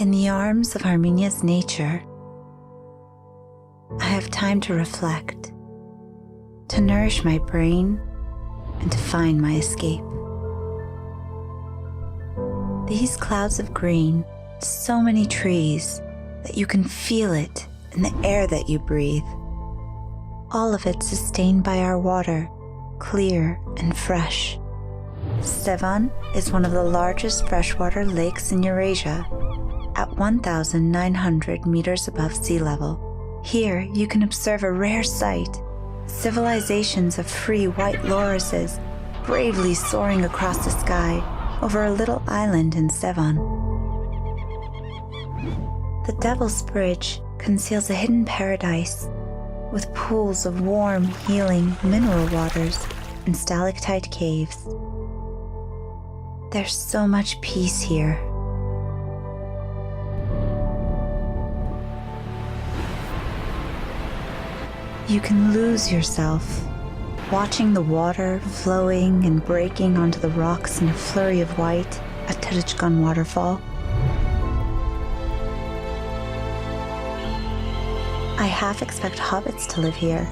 In the arms of Armenia's nature, I have time to reflect, to nourish my brain, and to find my escape. These clouds of green, so many trees that you can feel it in the air that you breathe. All of it sustained by our water, clear and fresh. Yerevan is one of the largest freshwater lakes in Eurasia, at 1,900 meters above sea level. Here you can observe a rare sight, civilizations of free white lorises bravely soaring across the sky over a little island in Yerevan. The Devil's Bridge conceals a hidden paradise with pools of warm, healing mineral waters and stalactite caves. There's so much peace here. You can lose yourself, watching the water flowing and breaking onto the rocks in a flurry of white at Tırıçkan waterfall. I half expect hobbits to live here,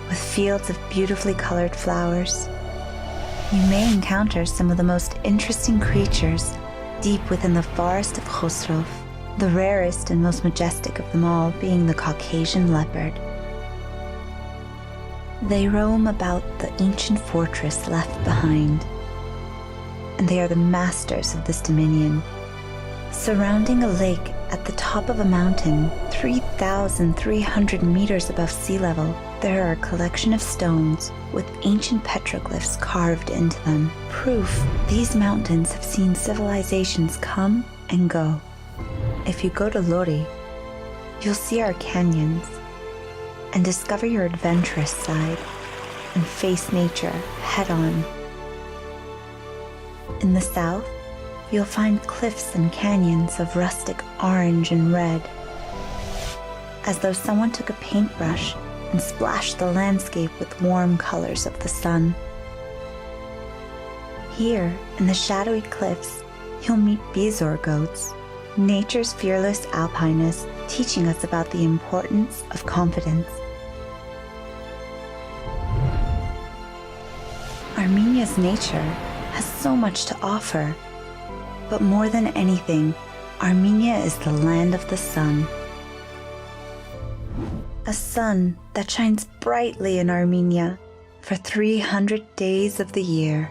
with fields of beautifully colored flowers. You may encounter some of the most interesting creatures deep within the forest of Khosrov, the rarest and most majestic of them all being the Caucasian leopard. They roam about the ancient fortress left behind, and they are the masters of this dominion. Surrounding a lake at the top of a mountain, 3,300 meters above sea level, there are a collection of stones with ancient petroglyphs carved into them. Proof these mountains have seen civilizations come and go. If you go to Lori, you'll see our canyons and discover your adventurous side and face nature head-on. In the south, you'll find cliffs and canyons of rustic orange and red, as though someone took a paintbrush and splashed the landscape with warm colors of the sun. Here, in the shadowy cliffs, you'll meet Bizor goats, nature's fearless alpinists, teaching us about the importance of confidence. Armenia's nature has so much to offer, but more than anything, Armenia is the land of the sun. A sun that shines brightly in Armenia for 300 days of the year.